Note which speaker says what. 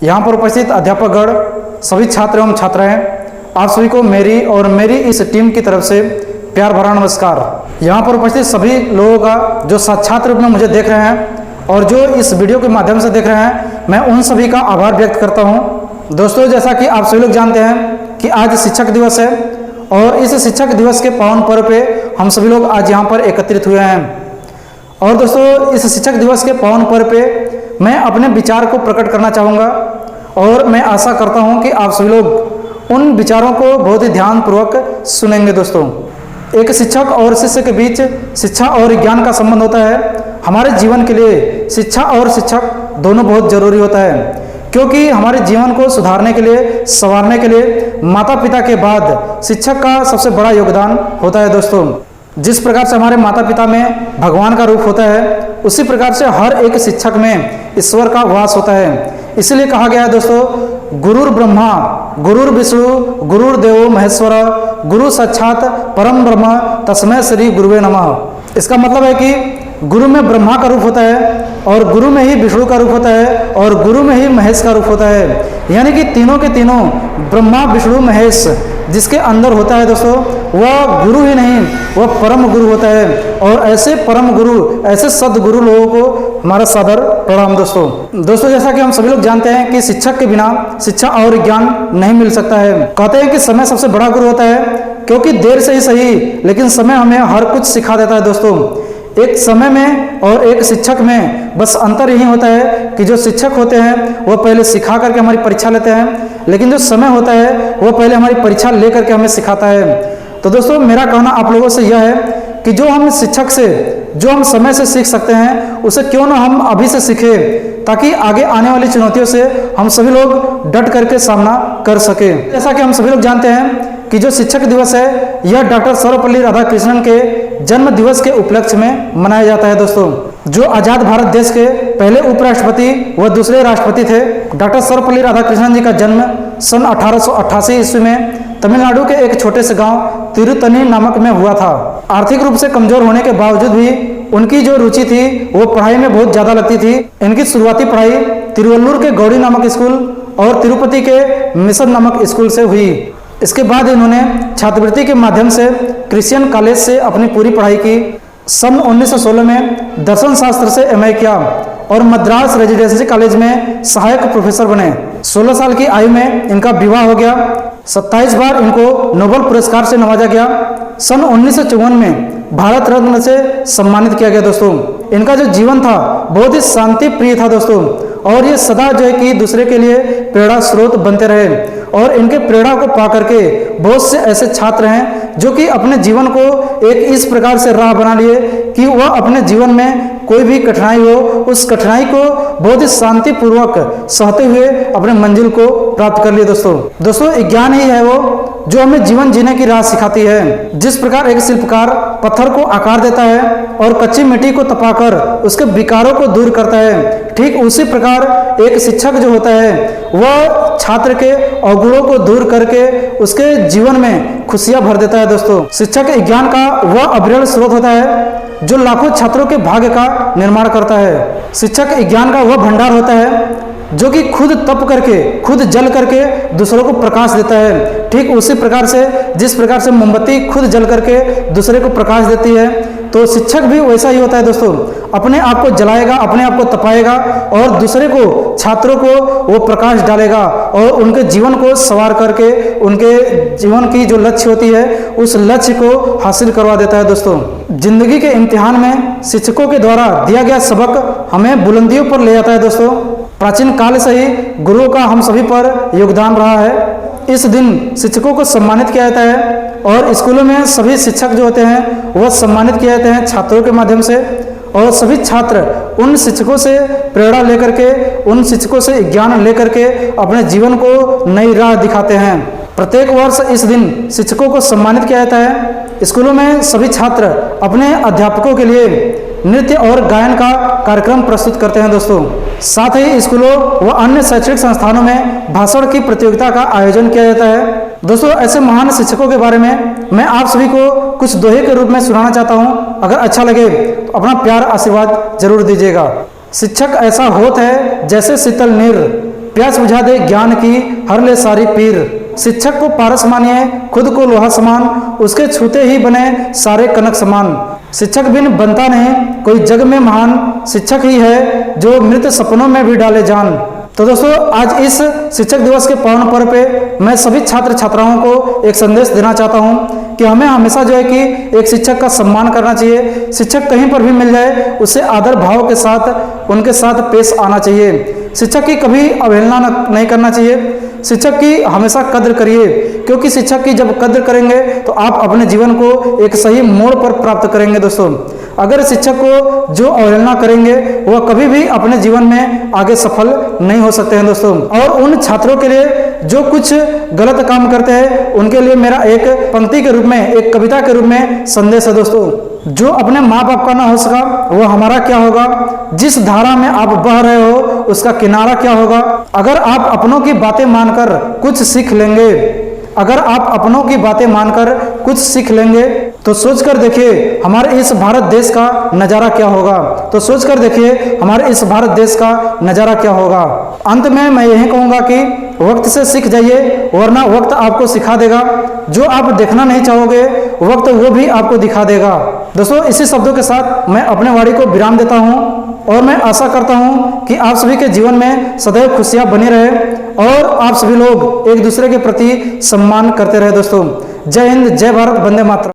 Speaker 1: यहाँ पर उपस्थित अध्यापकगण, सभी छात्र एवं छात्राएं, आप सभी को मेरी और मेरी इस टीम की तरफ से प्यार भरा नमस्कार। यहाँ पर उपस्थित सभी लोगों का जो साक्षात रूप में मुझे देख रहे हैं और जो इस वीडियो के माध्यम से देख रहे हैं, मैं उन सभी का आभार व्यक्त करता हूँ। दोस्तों, जैसा कि आप सभी लोग जानते हैं कि आज शिक्षक दिवस है और इस शिक्षक दिवस के पावन पर्व पे हम सभी लोग आज यहाँ पर एकत्रित हुए हैं। और दोस्तों, इस शिक्षक दिवस के पावन पर्व पे मैं अपने विचार को प्रकट करना चाहूँगा और मैं आशा करता हूँ कि आप सभी लोग उन विचारों को बहुत ही ध्यानपूर्वक सुनेंगे। दोस्तों, एक शिक्षक और शिष्य के बीच शिक्षा और ज्ञान का संबंध होता है। हमारे जीवन के लिए शिक्षा और शिक्षक दोनों बहुत जरूरी होता है, क्योंकि हमारे जीवन को सुधारने के लिए, संवारने के लिए माता पिता के बाद शिक्षक का सबसे बड़ा योगदान होता है। दोस्तों, जिस प्रकार से हमारे माता पिता में भगवान का रूप होता है, उसी प्रकार से हर एक शिक्षक में ईश्वर का वास होता है। इसलिए कहा गया है दोस्तों, गुरुर ब्रह्मा गुरुर विष्णु गुरुर्देवो महेश्वर गुरु साक्षात परम ब्रह्म तस्मै श्री गुरुवे नमः। इसका मतलब है कि गुरु में ब्रह्मा का रूप होता है और गुरु में ही विष्णु का रूप होता है और गुरु में ही महेश का रूप होता है। यानी कि तीनों के तीनों ब्रह्मा विष्णु महेश जिसके अंदर होता है दोस्तों, वह गुरु ही नहीं, वह परम गुरु होता है। और ऐसे परम गुरु, ऐसे सदगुरु लोगों को हमारा सादर प्रणाम। दोस्तों, जैसा कि हम सभी लोग जानते हैं कि शिक्षक के बिना शिक्षा और ज्ञान नहीं मिल सकता है। कहते हैं कि समय सबसे बड़ा गुरु होता है, क्योंकि देर से ही सही लेकिन समय हमें हर कुछ सिखा देता है। दोस्तों, एक समय में और एक शिक्षक में बस अंतर यही होता है कि जो शिक्षक होते हैं वो पहले सिखा करके हमारी परीक्षा लेते हैं, लेकिन जो समय होता है वो पहले हमारी परीक्षा लेकर के हमें सिखाता है। तो दोस्तों, मेरा कहना आप लोगों से यह है कि जो हम शिक्षक से, जो हम समय से सीख सकते हैं, उसे क्यों ना हम अभी से सीखें, ताकि आगे आने वाली चुनौतियों से हम सभी लोग डट करके सामना कर सके। जैसा कि हम सभी लोग जानते हैं कि जो शिक्षक दिवस है यह डॉक्टर सर्वपल्ली राधाकृष्णन के जन्म दिवस के उपलक्ष्य में मनाया जाता है। दोस्तों, जो आजाद भारत देश के पहले उपराष्ट्रपति व दूसरे राष्ट्रपति थे, डॉक्टर सर्वपल्ली राधाकृष्णन जी का जन्म सन 1888 ईस्वी में तमिलनाडु के एक छोटे से गांव तिरुतनी नामक में हुआ था। आर्थिक रूप से कमजोर होने के बावजूद भी उनकी जो रुचि थी वो पढ़ाई में बहुत ज्यादा लगती थी। इनकी शुरुआती पढ़ाई तिरुवल्लुर के गौड़ी नामक स्कूल और तिरुपति के मिशन नामक स्कूल से हुई। इसके बाद इन्होंने छात्रवृत्ति के माध्यम से क्रिश्चियन कॉलेज से अपनी पूरी पढ़ाई की। सन 1916 में दर्शन शास्त्र से एमए किया और मद्रास रेजिडेंसी कॉलेज में सहायक प्रोफेसर बने। 16 साल की आयु में इनका विवाह हो गया। 27 बार इनको नोबेल पुरस्कार से नवाजा गया। सन 1954 में भारत रत्न से सम्मानित किया गया। दोस्तों, इनका जो जीवन था बहुत ही शांति प्रिय था दोस्तों, और ये सदा जो है कि दूसरे के लिए प्रेरणा स्रोत बनते रहे। और इनके प्रेरणा को पा करके बहुत से ऐसे छात्र हैं जो कि अपने जीवन को एक इस प्रकार से राह बना लिए कि वह अपने जीवन में कोई भी कठिनाई हो, उस कठिनाई को बहुत ही शांतिपूर्वक सहते हुए अपने मंजिल को प्राप्त कर लिए। दोस्तों, ज्ञान ही है वो जो हमें जीवन जीने की राह सिखाती है। जिस प्रकार एक शिल्पकार पत्थर को आकार देता है और कच्ची मिट्टी को तपाकर उसके विकारों को दूर करता है, ठीक उसी प्रकार एक शिक्षक जो होता है वह छात्र के अवगुणों को दूर करके उसके जीवन में खुशियां भर देता है। दोस्तों, शिक्षक ज्ञान का वह अविरल स्रोत होता है जो लाखों छात्रों के भाग्य का निर्माण करता है। शिक्षक ज्ञान का वह भंडार होता है जो कि खुद तप करके, खुद जल करके दूसरों को प्रकाश देता है। ठीक उसी प्रकार से जिस प्रकार से मोमबत्ती खुद जल करके दूसरे को प्रकाश देती है, तो शिक्षक भी वैसा ही होता है। दोस्तों, अपने आप को जलाएगा, अपने आप को तपाएगा और दूसरे को, छात्रों को वो प्रकाश डालेगा और उनके जीवन को संवार करके उनके जीवन की जो लक्ष्य होती है उस लक्ष्य को हासिल करवा देता है। दोस्तों, जिंदगी के इम्तिहान में शिक्षकों के द्वारा दिया गया सबक हमें बुलंदियों पर ले जाता है। दोस्तों, प्राचीन काल से ही गुरुओं का हम सभी पर योगदान रहा है। इस दिन शिक्षकों को सम्मानित किया जाता है और स्कूलों में सभी शिक्षक जो होते हैं वह सम्मानित किए जाते हैं छात्रों के माध्यम से, और सभी छात्र उन शिक्षकों से प्रेरणा लेकर के, उन शिक्षकों से ज्ञान लेकर के अपने जीवन को नई राह दिखाते हैं। प्रत्येक वर्ष इस दिन शिक्षकों को सम्मानित किया जाता है। स्कूलों में सभी छात्र अपने अध्यापकों के लिए नृत्य और गायन का कार्यक्रम प्रस्तुत करते हैं। दोस्तों, साथ ही स्कूलों व अन्य शैक्षणिक संस्थानों में भाषण की प्रतियोगिता का आयोजन किया जाता है। दोस्तों, ऐसे महान शिक्षकों के बारे में मैं आप सभी को कुछ दोहे के रूप में सुनाना चाहता हूं। अगर अच्छा लगे तो अपना प्यार आशीर्वाद जरूर दीजिएगा। शिक्षक ऐसा होत है जैसे शीतल नीर, प्यास बुझा दे ज्ञान की, हर ले सारी पीर। शिक्षक को पारस मानिए, खुद को लोहा समान, उसके छूते ही बने सारे कनक समान। शिक्षक बिन बनता नहीं कोई जग में महान, शिक्षक ही है जो मृत सपनों में भी डाले जान। तो दोस्तों, आज इस शिक्षक दिवस के पावन पर्व पे मैं सभी छात्र छात्राओं को एक संदेश देना चाहता हूं कि हमें हमेशा जो है कि एक शिक्षक का सम्मान करना चाहिए। शिक्षक कहीं पर भी मिल जाए उससे आदर भाव के साथ उनके साथ पेश आना चाहिए। शिक्षक की कभी अवहेलना नहीं करना चाहिए। शिक्षक की हमेशा कद्र करिए, क्योंकि शिक्षक की जब कद्र करेंगे तो आप अपने जीवन को एक सही मोड़ पर प्राप्त करेंगे। दोस्तों, अगर शिक्षक को जो अवहेलना करेंगे वह कभी भी अपने जीवन में आगे सफल नहीं हो सकते हैं। दोस्तों, और उन छात्रों के लिए जो कुछ गलत काम करते हैं उनके लिए मेरा एक पंक्ति के रूप में, एक कविता के रूप में संदेश है। दोस्तों, जो अपने माँ बाप का ना हो सका वो हमारा क्या होगा, जिस धारा में आप बह रहे हो उसका किनारा क्या होगा। अगर आप अपनों की बातें मानकर कुछ सीख लेंगे, अगर आप अपनों की बातें मानकर कुछ सीख लेंगे तो सोचकर देखिए हमारे इस भारत देश का नज़ारा क्या होगा। तो सोचकर देखिए हमारे इस भारत देश का नज़ारा क्या होगा। अंत में मैं यही कहूँगा कि वक्त से सीख जाइए, वरना वक्त आपको सिखा देगा। जो आप देखना नहीं चाहोगे वक्त वो भी आपको दिखा देगा। दोस्तों, इसी शब्दों के साथ मैं अपने वाणी को विराम देता हूँ और मैं आशा करता हूँ कि आप सभी के जीवन में सदैव खुशियाँ बनी रहे और आप सभी लोग एक दूसरे के प्रति सम्मान करते रहे। दोस्तों, जय हिंद, जय भारत, वंदे मातरम।